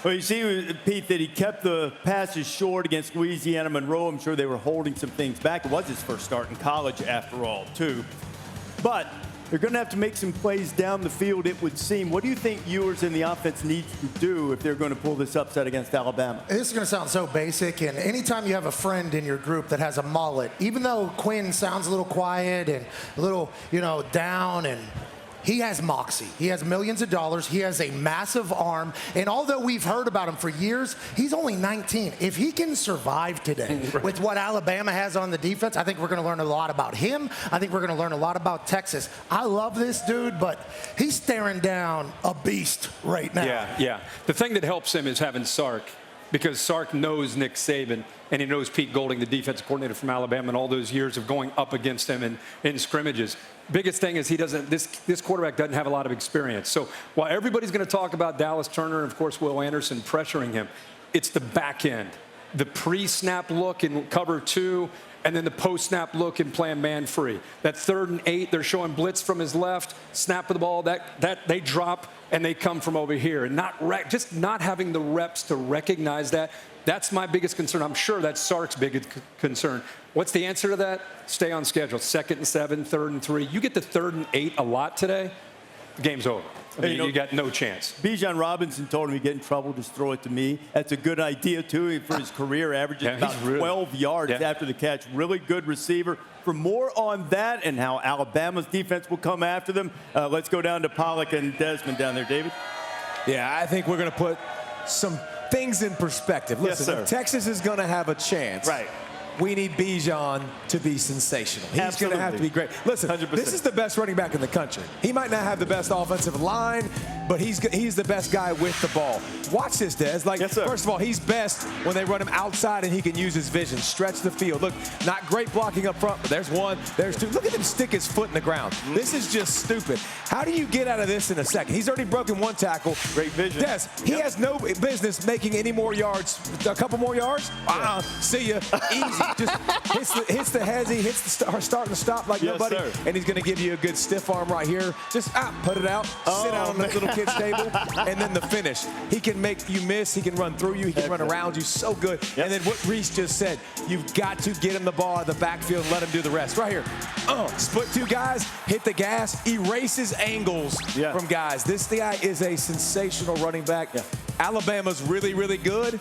Well, you see, Pete, that he kept the passes short against Louisiana Monroe. I'm sure they were holding some things back. It was his first start in college, after all, too. But they're going to have to make some plays down the field, it would seem. What do you think Ewers in the offense needs to do if they're going to pull this upset against Alabama? This is going to sound so basic, and anytime you have a friend in your group that has a mullet, even though Quinn sounds a little quiet and a little, down, and he has moxie. He has millions of dollars. He has a massive arm. And although we've heard about him for years, he's only 19. If he can survive today with what Alabama has on the defense, I think we're going to learn a lot about him. I think we're going to learn a lot about Texas. I love this dude, but he's staring down a beast right now. Yeah. The thing that helps him is having Sark, because Sark knows Nick Saban, and he knows Pete Golding, the defensive coordinator from Alabama, and all those years of going up against him in scrimmages. Biggest thing is this quarterback doesn't have a lot of experience. So while everybody's going to talk about Dallas Turner and, of course, Will Anderson pressuring him, it's the back end, the pre-snap look in cover 2, and then the post-snap look and playing man-free. That 3rd and 8, they're showing blitz from his left, snap of the ball, that they drop and they come from over here. And just not having the reps to recognize that. That's my biggest concern. I'm sure that's Sark's biggest concern. What's the answer to that? Stay on schedule. 2nd and 7, 3rd and 3. You get the 3rd and 8 a lot today, the game's over. I mean, you got no chance. Bijan Robinson told him he'd get in trouble, just throw it to me. That's a good idea, too, for his career, averaging about 12 yards after the catch. Really good receiver. For more on that and how Alabama's defense will come after them, let's go down to Pollock and Desmond down there. David? Yeah, I think we're going to put some things in perspective. Listen, if Texas is going to have a chance, we need Bijan to be sensational. He's going to have to be great. Listen, 100%. This is the best running back in the country. He might not have the best offensive line, but he's the best guy with the ball. Watch this, Des. First of all, he's best when they run him outside and he can use his vision, stretch the field. Look, not great blocking up front, but there's 1, there's 2. Look at him stick his foot in the ground. This is just stupid. How do you get out of this in a second? He's already broken 1 tackle. Great vision. Des, he has no business making any more yards. A couple more yards? See ya. Easy. Just hits the hezzy, hits the start and stop like nobody, and he's going to give you a good stiff arm right here. Just put it out, sit out on the little kid's table, and then the finish. He can make you miss. He can run through you. He can run around you so good. And then what Reese just said, you've got to get him the ball out of the backfield and let him do the rest. Right here. Split 2 guys, hit the gas, erases angles from guys. This guy is a sensational running back. Alabama's really, really good.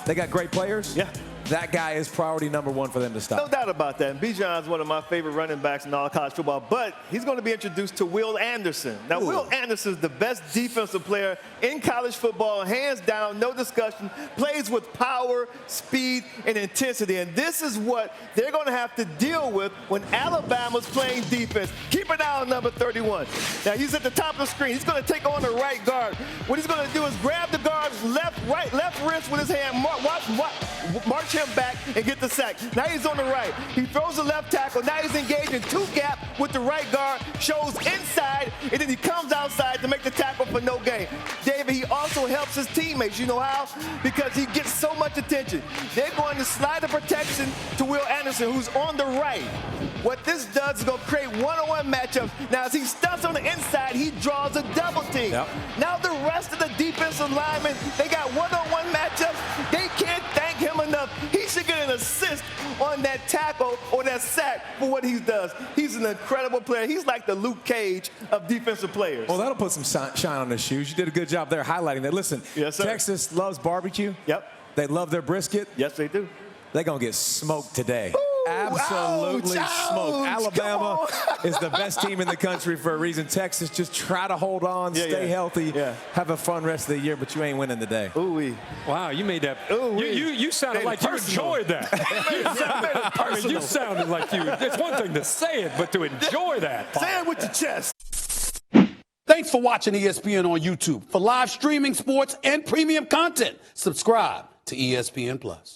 They got great players. That guy is priority number 1 for them to stop. No doubt about that. And Bijan's one of my favorite running backs in all college football, but he's going to be introduced to Will Anderson. Now, Will Anderson is the best defensive player in college football, hands down, no discussion, plays with power, speed, and intensity. And this is what they're going to have to deal with when Alabama's playing defense. Keep an eye on number 31. Now, he's at the top of the screen. He's going to take on the right guard. What he's going to do is grab the guard's left wrist with his hand, march him back and get the sack. Now he's on the right. He throws the left tackle. Now he's engaged in 2 gap with the right guard, shows inside, and then he comes outside to make the tackle for no gain. David, he also helps his teammates. You know how? Because he gets so much attention. They're going to slide the protection to Will Anderson, who's on the right. What this does is going to create one-on-one matchups. Now, as he stunts on the inside, he draws a double team. Now the rest of the defensive linemen, they got one-on-one matchups. They can't thank him enough. He should get an assist on that tackle or that sack for what he does. He's an incredible player. He's like the Luke Cage of defensive players. Well, that'll put some shine on his shoes. You did a good job there highlighting that. Listen, Texas loves barbecue. They love their brisket. Yes, they do. They're going to get smoked today. Absolutely smoked. Alabama is the best team in the country for a reason. Texas, just try to hold on, stay healthy, have a fun rest of the year, but you ain't winning today. Wow, you made that. You sounded like you enjoyed that. You sounded like you. It's one thing to say it, but to enjoy that. Say it with your chest. Thanks for watching ESPN on YouTube. For live streaming sports and premium content, subscribe to ESPN+.